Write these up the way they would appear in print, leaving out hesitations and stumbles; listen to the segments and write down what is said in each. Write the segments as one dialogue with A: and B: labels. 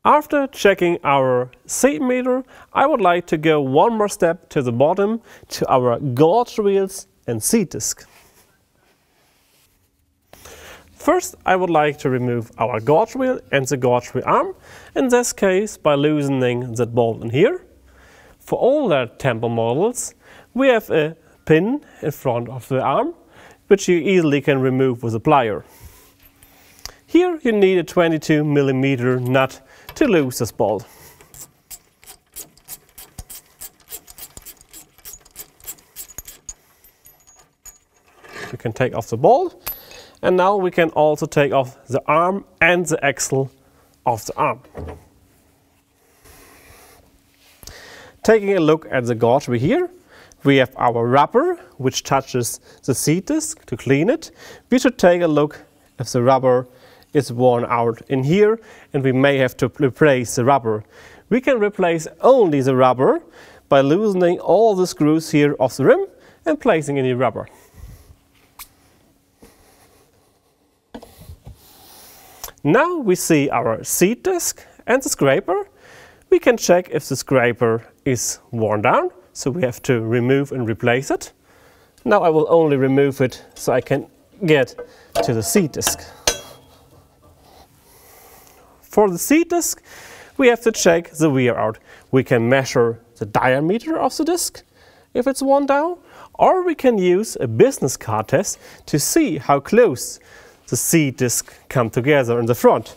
A: After checking our seat meter, I would like to go one more step to the bottom to our gauge wheels and seat disc. First, I would like to remove our gauge wheel and the gauge wheel arm, in this case by loosening that bolt in here. For older temper models, we have a pin in front of the arm, which you easily can remove with a plier. Here you need a 22mm nut to loose this bolt. We can take off the bolt. And now we can also take off the arm and the axle of the arm. Taking a look at the gauge wheel here, we have our rubber which touches the seat disc to clean it. We should take a look if the rubber is worn out in here and we may have to replace the rubber. We can replace only the rubber by loosening all the screws here of the rim and placing in the rubber. Now we see our seat disc and the scraper. We can check if the scraper is worn down, so we have to remove and replace it. Now I will only remove it so I can get to the seat disc. For the seat disc, we have to check the wear out. We can measure the diameter of the disc if it's worn down, or we can use a business card test to see how close the seat disc come together in the front.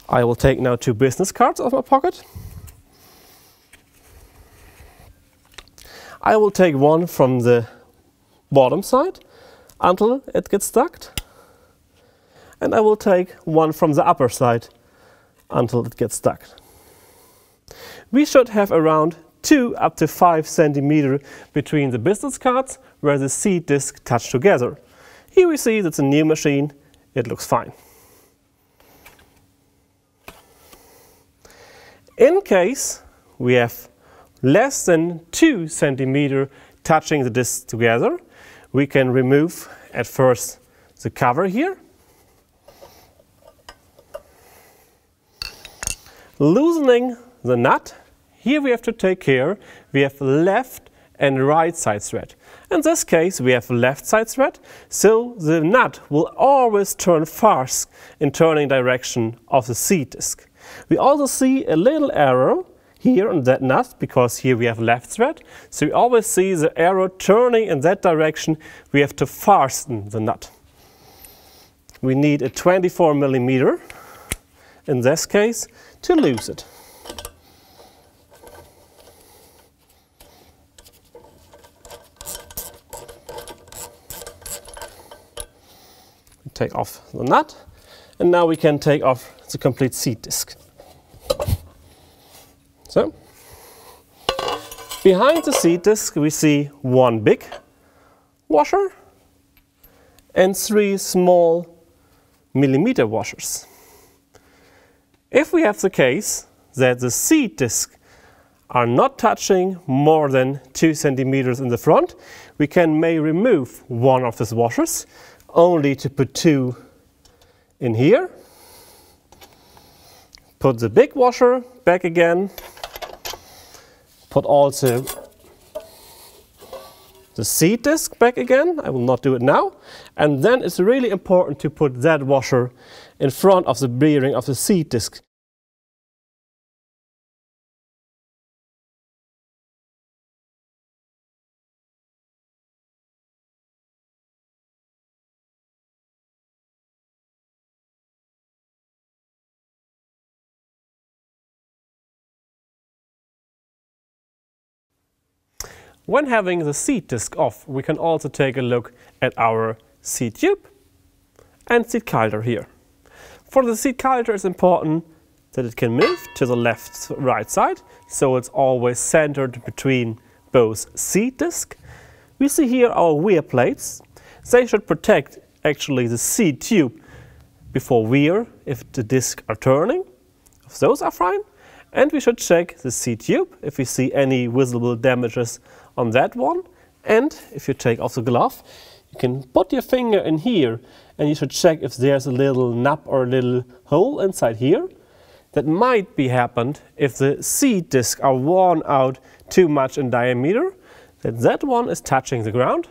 A: I will take now 2 business cards out of my pocket. I will take one from the bottom side until it gets stuck, and I will take one from the upper side until it gets stuck. We should have around 2 up to 5 centimeters between the business cards where the seat disc touch together. Here we see that's a new machine. It looks fine. In case we have less than 2 centimeters touching the discs together, we can remove at first the cover here. Loosening the nut, here we have to take care, we have left and right side thread. In this case we have left side thread, so the nut will always turn fast in turning direction of the seat disc. We also see a little arrow here on that nut because here we have left thread, so we always see the arrow turning in that direction. We have to fasten the nut. We need a 24mm in this case to loose it. Take off the nut, and now we can take off the complete seat disc. So, behind the seat disc we see one big washer and 3 small millimeter washers. If we have the case that the seat disc are not touching more than 2 centimeters in the front, we may remove one of these washers, only to put 2 in here. Put the big washer back again. Put also the seat disc back again. I will not do it now. And then it's really important to put that washer in front of the bearing of the seat disc. When having the seat disc off, we can also take a look at our seat tube and seat coulter here. For the seat coulter, it's important that it can move to the left-right side, so it's always centered between both seat disc. We see here our wear plates. They should protect actually the seat tube before wear if the discs are turning. If those are fine. And we should check the seat tube if we see any visible damages on that one. And if you take off the glove, you can put your finger in here and you should check if there's a little nub or a little hole inside here. that might be happened if the seat discs are worn out too much in diameter, that one is touching the ground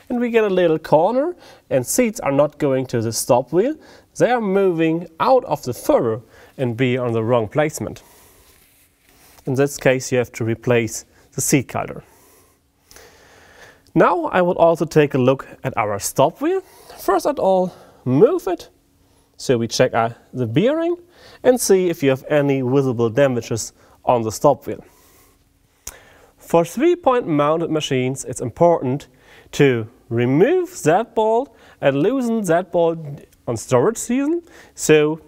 A: and we get a little corner and seats are not going to the stop wheel, they are moving out of the furrow and be on the wrong placement. In this case you have to replace the seat coulter. Now I would also take a look at our stop wheel. First of all, move it, so we check the bearing and see if you have any visible damages on the stop wheel. For 3-point mounted machines it's important to remove that bolt and loosen that bolt on storage season, so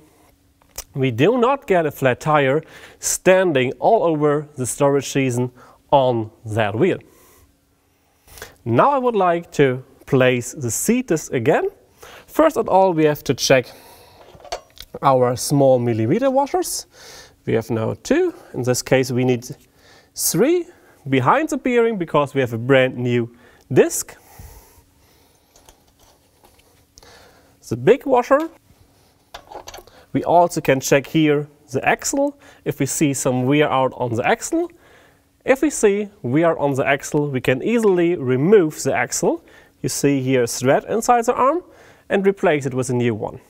A: we do not get a flat tire standing all over the storage season on that wheel. Now I would like to place the seat disc again. First of all we have to check our small millimeter washers. We have now 2, in this case we need 3 behind the bearing because we have a brand new disc. The big washer. We also can check here the axle if we see some wear out on the axle. If we see wear on the axle, we can easily remove the axle. You see here a thread inside the arm and replace it with a new one.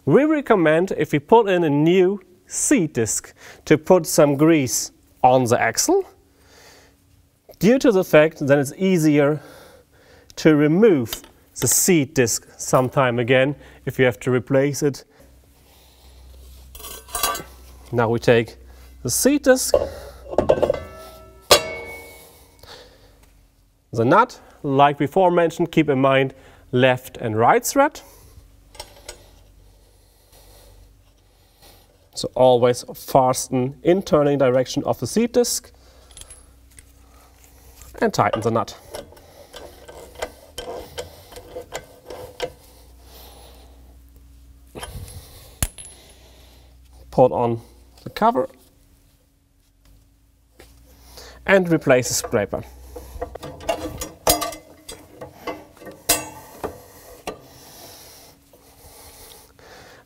A: We recommend, if we put in a new seat disc, to put some grease on the axle, due to the fact that it's easier to remove the seat disc sometime again if you have to replace it. Now we take the seat disc, the nut, like before mentioned, keep in mind left and right thread. So always fasten in turning direction of the seat disc and tighten the nut. Put on the cover and replace the scraper.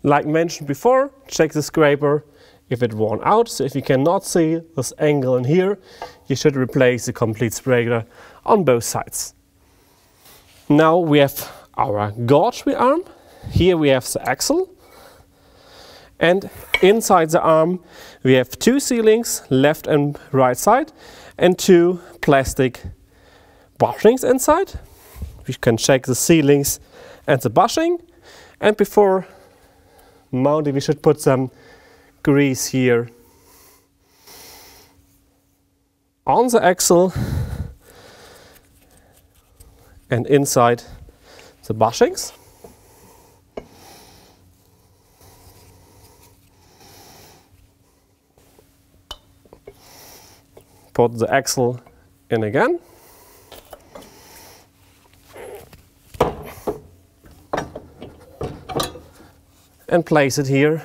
A: Like mentioned before, check the scraper if it worn out. So if you cannot see this angle in here, you should replace the complete scraper on both sides. Now we have our gauge wheel arm. Here we have the axle. And inside the arm we have 2 sealings, left and right side, and 2 plastic bushings inside. We can check the sealings and the bushing. And before mounting we should put some grease here on the axle and inside the bushings. Put the axle in again. And place it here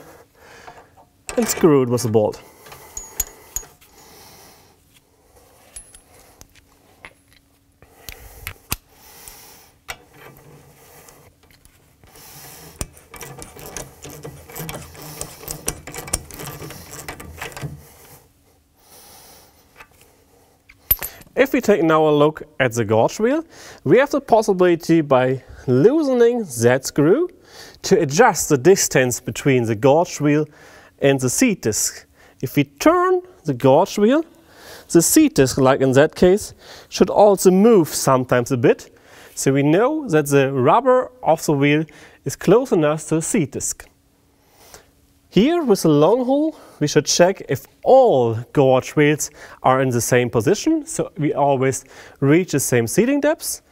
A: and screw it with the bolt. If we take now a look at the gauge wheel, we have the possibility by loosening that screw to adjust the distance between the gauge wheel and the seat disc. If we turn the gauge wheel, the seat disc, like in that case, should also move sometimes a bit, so we know that the rubber of the wheel is close enough to the seat disc. Here with the long hole we should check if all gauge wheels are in the same position, so we always reach the same seating depth.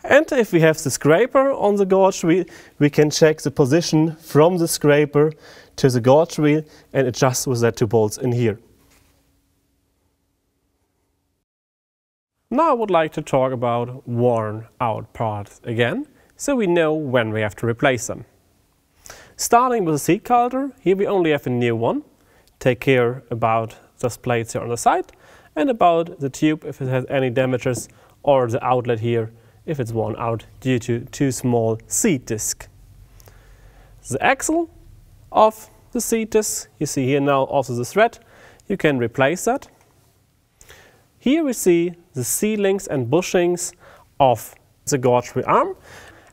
A: And if we have the scraper on the gauge wheel, we can check the position from the scraper to the gauge wheel and adjust with that 2 bolts in here. Now I would like to talk about worn out parts again, so we know when we have to replace them. Starting with the seat coulter, here we only have a new one. Take care about those plates here on the side and about the tube if it has any damages, or the outlet here if it's worn out due to too small seat disc. The axle of the seat disc. You see here now also the thread. You can replace that. Here we see the C-links and bushings of the gauge wheel arm,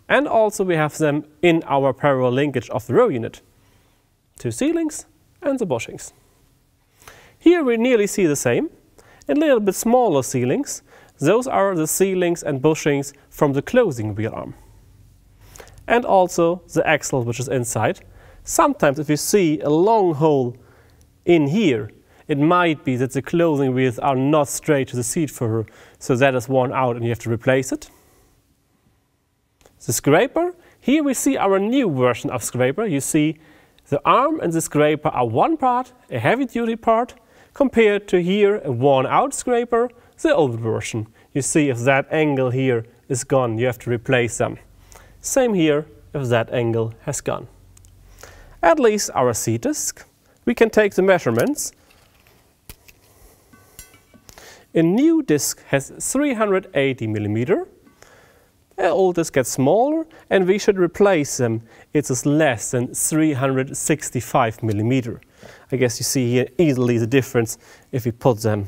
A: and also we have them in our parallel linkage of the row unit. 2 C-links and the bushings. Here we nearly see the same. In a little bit smaller C-links, those are the C-links and bushings from the closing wheel arm. And also the axle which is inside. Sometimes if you see a long hole in here, it might be that the closing wheels are not straight to the seat furrow, so that is worn out and you have to replace it. The scraper, here we see our new version of scraper. You see the arm and the scraper are one part, a heavy duty part, compared to here a worn out scraper, the old version. You see if that angle here is gone, you have to replace them. Same here if that angle has gone. At least our seat disc, we can take the measurements. A new disc has 380 mm. An old disc gets smaller and we should replace them. It is less than 365 mm. I guess you see here easily the difference if we put them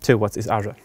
A: towards each other.